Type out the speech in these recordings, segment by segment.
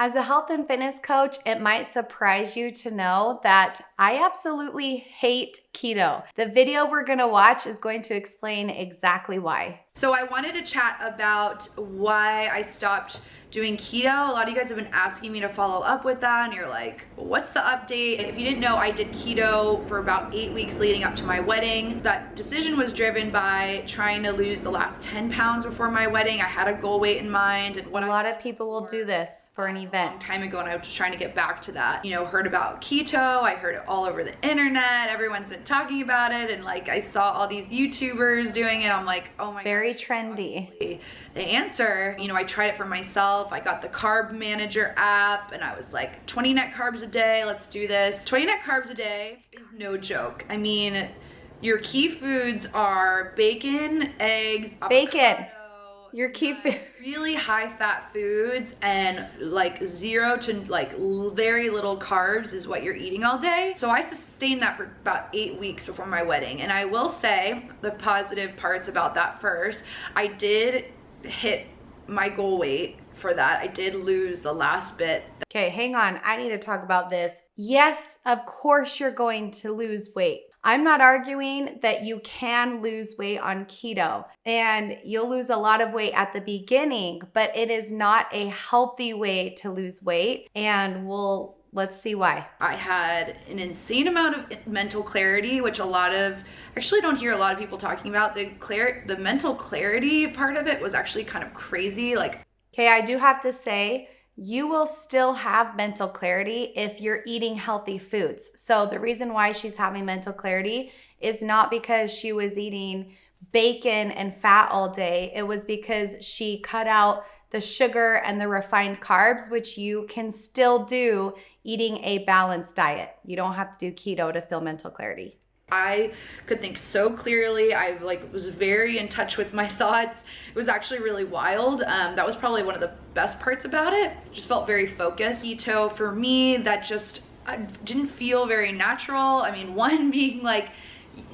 As a health and fitness coach, it might surprise you to know that I absolutely hate keto. The video we're gonna watch is going to explain exactly why. So I wanted to chat about why I stopped doing keto. A lot of you guys have been asking me to follow up with that, and you're like, what's the update? If you didn't know, I did keto for about 8 weeks leading up to my wedding. That decision was driven by trying to lose the last 10 pounds before my wedding. I had a goal weight in mind. And a lot of people will do this for an event. A long time ago, and I was just trying to get back to that. You know, heard about keto. I heard it all over the internet. Everyone's been talking about it, and like I saw all these YouTubers doing it. I'm like, oh my god. It's very trendy. The answer, you know, I tried it for myself. I got the Carb Manager app and I was like, 20 net carbs a day, let's do this. 20 net carbs a day is no joke. I mean, your key foods are bacon, eggs, bacon. Your key really high fat foods, and like 0 to like very little carbs is what you're eating all day. So I sustained that for about 8 weeks before my wedding. And I will say the positive parts about that first, I did hit my goal weight for that. I did lose the last bit. Okay, hang on. I need to talk about this. Yes, of course you're going to lose weight. I'm not arguing that you can lose weight on keto, and you'll lose a lot of weight at the beginning, but it is not a healthy way to lose weight, and let's see why. I had an insane amount of mental clarity, which actually don't hear a lot of people talking about. The mental clarity part of it was actually kind of crazy. Like, okay, I do have to say, you will still have mental clarity if you're eating healthy foods. So the reason why she's having mental clarity is not because she was eating bacon and fat all day. It was because she cut out the sugar and the refined carbs, which you can still do eating a balanced diet. You don't have to do keto to feel mental clarity. I could think so clearly. I was very in touch with my thoughts. It was actually really wild. That was probably one of the best parts about it. Just felt very focused. Keto for me, that I didn't feel very natural. I mean, one being like,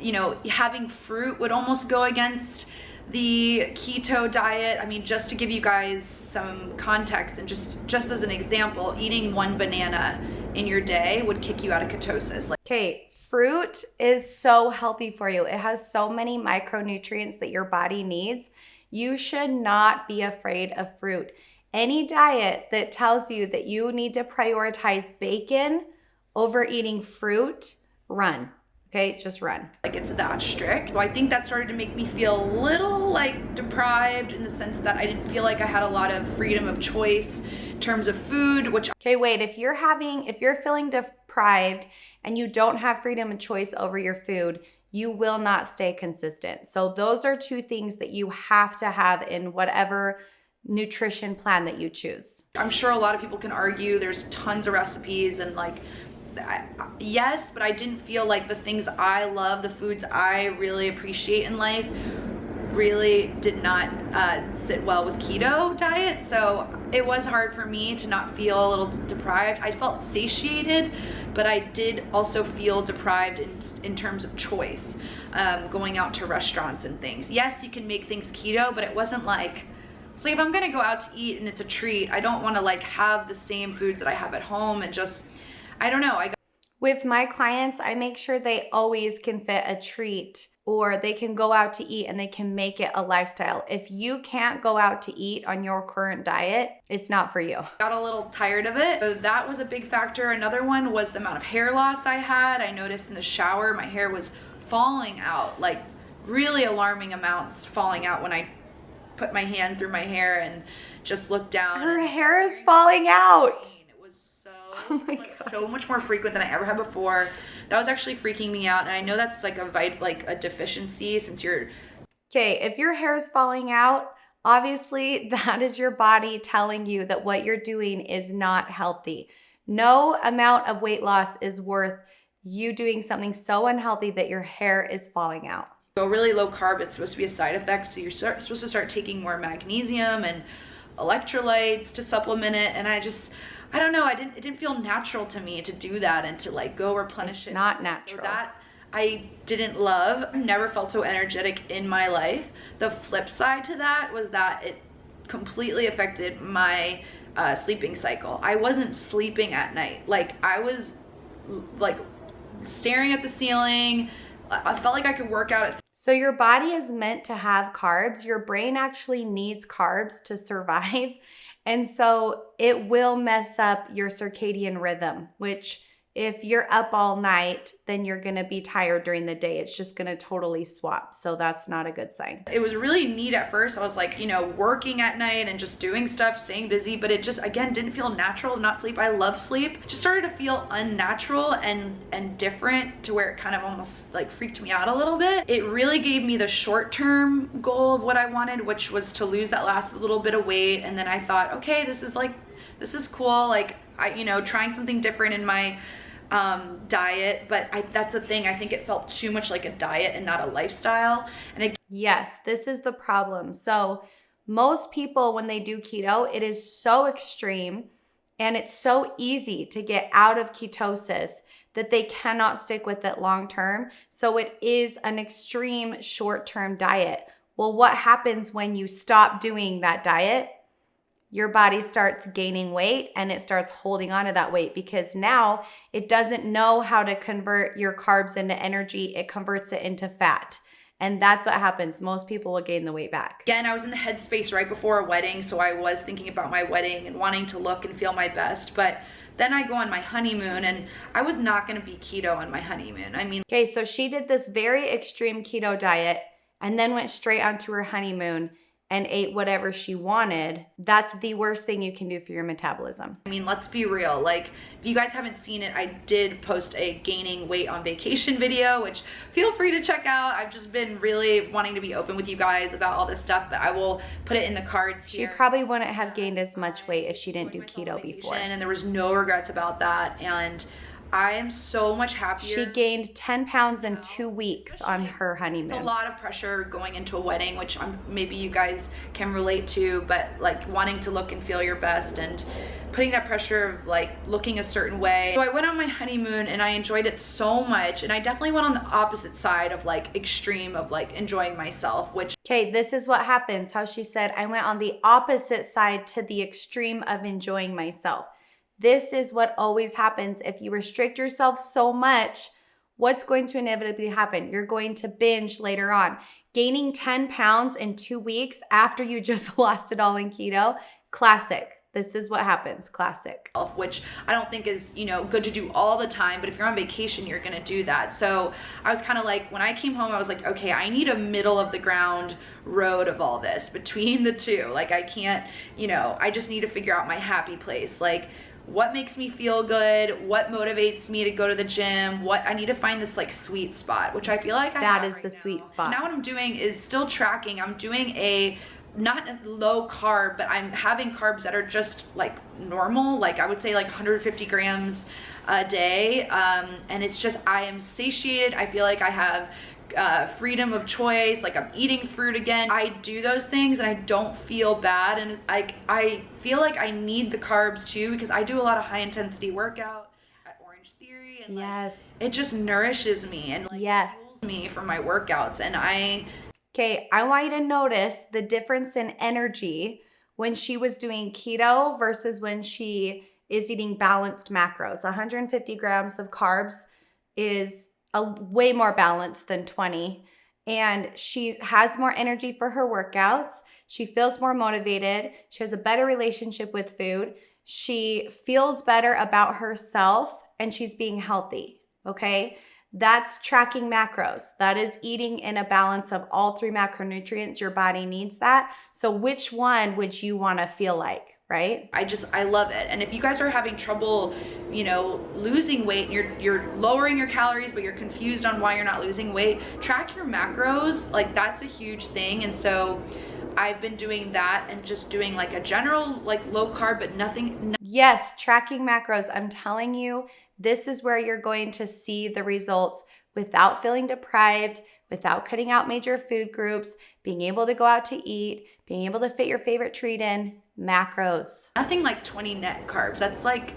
you know, having fruit would almost go against the keto diet. I mean, just to give you guys some context and just as an example, eating 1 banana in your day would kick you out of ketosis. Okay, fruit is so healthy for you. It has so many micronutrients that your body needs. You should not be afraid of fruit. Any diet that tells you that you need to prioritize bacon over eating fruit, run. Okay, just run. Like, it's that strict. So I think that started to make me feel a little like deprived, in the sense that I didn't feel like I had a lot of freedom of choice in terms of food, which... Okay, wait, if you're feeling deprived and you don't have freedom of choice over your food, you will not stay consistent. So those are 2 things that you have to have in whatever nutrition plan that you choose. I'm sure a lot of people can argue there's tons of recipes and like, yes, but I didn't feel like the things I love, the foods I really appreciate in life, really did not sit well with keto diet. So it was hard for me to not feel a little deprived. I felt satiated, but I did also feel deprived in terms of choice, going out to restaurants and things. Yes, you can make things keto, but it wasn't like, it's like if I'm gonna go out to eat and it's a treat, I don't wanna like have the same foods that I have at home and just, I don't know. With my clients, I make sure they always can fit a treat, or they can go out to eat and they can make it a lifestyle. If you can't go out to eat on your current diet, it's not for you. Got a little tired of it. So that was a big factor. Another one was the amount of hair loss I had. I noticed in the shower, my hair was falling out, like really alarming amounts falling out when I put my hand through my hair and just looked down. Her hair is falling out. So much more frequent than I ever had before. That was actually freaking me out, and I know that's like a deficiency, since you're... Okay, if your hair is falling out, obviously that is your body telling you that what you're doing is not healthy. No amount of weight loss is worth you doing something so unhealthy that your hair is falling out. Go really low carb, it's supposed to be a side effect, so you're supposed to start taking more magnesium and electrolytes to supplement it, and I don't know, it didn't feel natural to me to do that and to like go replenish it. It's not natural. So that I didn't love. I never felt so energetic in my life. The flip side to that was that it completely affected my sleeping cycle. I wasn't sleeping at night. Like I was like staring at the ceiling. I felt like I could work out at So your body is meant to have carbs. Your brain actually needs carbs to survive. And so it will mess up your circadian rhythm, which if you're up all night, then you're going to be tired during the day. It's just going to totally swap. So that's not a good sign. It was really neat at first. I was like, you know, working at night and just doing stuff, staying busy, but it just, again, didn't feel natural to not sleep. I love sleep. It just started to feel unnatural and different to where it kind of almost like freaked me out a little bit. It really gave me the short-term goal of what I wanted, which was to lose that last little bit of weight. And then I thought, okay, this is cool. Like you know, trying something different in my diet, but that's the thing. I think it felt too much like a diet and not a lifestyle. And yes, this is the problem. So most people, when they do keto, it is so extreme and it's so easy to get out of ketosis that they cannot stick with it long term. So it is an extreme short-term diet. Well, what happens when you stop doing that diet? Your body starts gaining weight and it starts holding on to that weight because now it doesn't know how to convert your carbs into energy. It converts it into fat. And that's what happens. Most people will gain the weight back. Again, I was in the headspace right before a wedding, so I was thinking about my wedding and wanting to look and feel my best. But then I go on my honeymoon and I was not going to be keto on my honeymoon. I mean, okay, so she did this very extreme keto diet and then went straight onto her honeymoon and ate whatever she wanted. That's the worst thing you can do for your metabolism. I mean, let's be real. Like, if you guys haven't seen it, I did post a gaining weight on vacation video, which feel free to check out. I've just been really wanting to be open with you guys about all this stuff, but I will put it in the cards here. She probably wouldn't have gained as much weight if she didn't do keto before. And there was no regrets about that. And I am so much happier. She gained 10 pounds in 2 weeks on her honeymoon. It's a lot of pressure going into a wedding, which maybe you guys can relate to, but like wanting to look and feel your best and putting that pressure of like looking a certain way. So I went on my honeymoon and I enjoyed it so much. And I definitely went on the opposite side of like extreme of like enjoying myself, which. Okay, this is what happens. How she said, I went on the opposite side to the extreme of enjoying myself. This is what always happens. If you restrict yourself so much, what's going to inevitably happen? You're going to binge later on. Gaining 10 pounds in 2 weeks after you just lost it all in keto, classic. This is what happens, classic. Which I don't think is, you know, good to do all the time, but if you're on vacation, you're gonna do that. So I was kind of like, when I came home, I was like, okay, I need a middle of the ground road of all this between the two. Like I can't, you know, I just need to figure out my happy place. Like, what makes me feel good, what motivates me to go to the gym, I need to find this like sweet spot, which I feel like that is the sweet spot. So now what I'm doing is still tracking. I'm doing not low carb, but I'm having carbs that are just like normal, like I would say like 150 grams a day. And it's just, I am satiated. I feel like I have freedom of choice, like I'm eating fruit again. I do those things and I don't feel bad, and I feel like I need the carbs too because I do a lot of high intensity workout at Orange Theory, and yes, like, it just nourishes me and like fuels me for my workouts. And okay, I want you to notice the difference in energy when she was doing keto versus when she is eating balanced macros. 150 grams of carbs is way more balanced than 20. And she has more energy for her workouts. She feels more motivated. She has a better relationship with food. She feels better about herself and she's being healthy, okay? That's tracking macros. That is eating in a balance of all 3 macronutrients. Your body needs that. So which one would you want to feel like? Right? I love it. And if you guys are having trouble, you know, losing weight, you're lowering your calories, but you're confused on why you're not losing weight, track your macros. Like that's a huge thing. And so I've been doing that and just doing like a general, like low carb, but nothing. Yes, tracking macros. I'm telling you, this is where you're going to see the results without feeling deprived, without cutting out major food groups, being able to go out to eat, being able to fit your favorite treat in. Macros. Nothing like 20 net carbs. That's like,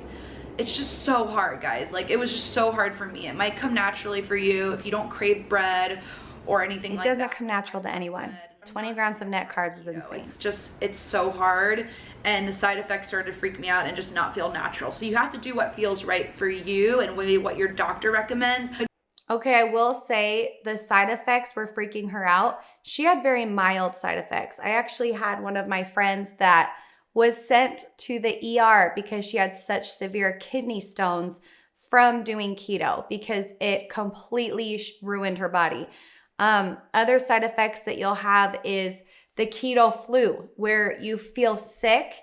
it's just so hard, guys. Like it was just so hard for me. It might come naturally for you if you don't crave bread or anything like that. It doesn't come natural to anyone. 20 grams of net carbs is insane. It's so hard. and the side effects started to freak me out and just not feel natural. So you have to do what feels right for you and maybe what your doctor recommends. Okay, I will say the side effects were freaking her out. She had very mild side effects. I actually had one of my friends that was sent to the ER because she had such severe kidney stones from doing keto because it completely ruined her body. Other side effects that you'll have is the keto flu, where you feel sick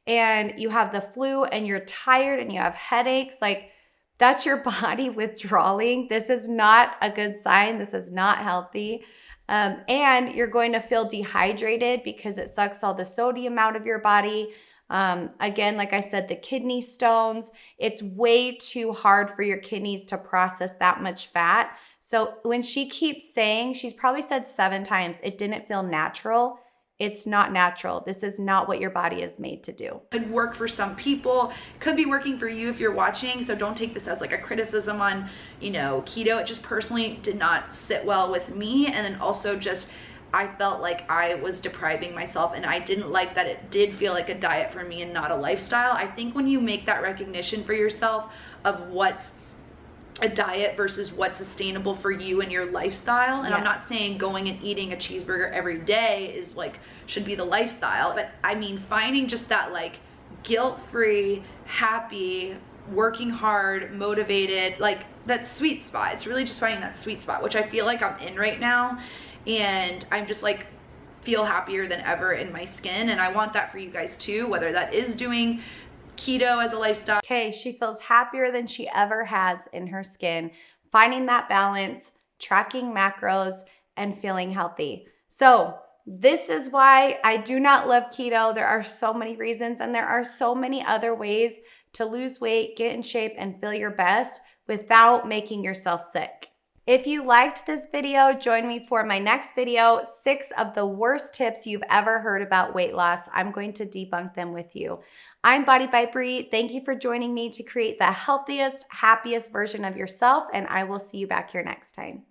and you have the flu and you're tired and you have headaches. Like, that's your body withdrawing. This is not a good sign. This is not healthy. And you're going to feel dehydrated because it sucks all the sodium out of your body. Again, like I said, the kidney stones, it's way too hard for your kidneys to process that much fat. So when she keeps saying, she's probably said 7 times, it didn't feel natural. It's not natural. This is not what your body is made to do. Could work for some people, could be working for you if you're watching. So don't take this as like a criticism on, keto. It just personally did not sit well with me. And then also just, I felt like I was depriving myself, and I didn't like that it did feel like a diet for me and not a lifestyle. I think when you make that recognition for yourself of what's a diet versus what's sustainable for you and your lifestyle. And yes, I'm not saying going and eating a cheeseburger every day is should be the lifestyle, but I mean, finding just that guilt-free, happy, working hard, motivated, that sweet spot. It's really just finding that sweet spot, which I feel like I'm in right now. And I'm just feel happier than ever in my skin. And I want that for you guys too, whether that is doing keto as a lifestyle. Okay, she feels happier than she ever has in her skin, finding that balance, tracking macros, and feeling healthy. So this is why I do not love keto. There are so many reasons, and there are so many other ways to lose weight, get in shape, and feel your best without making yourself sick. If you liked this video, join me for my next video, 6 of the worst tips you've ever heard about weight loss. I'm going to debunk them with you. I'm BodyByBree. Thank you for joining me to create the healthiest, happiest version of yourself, and I will see you back here next time.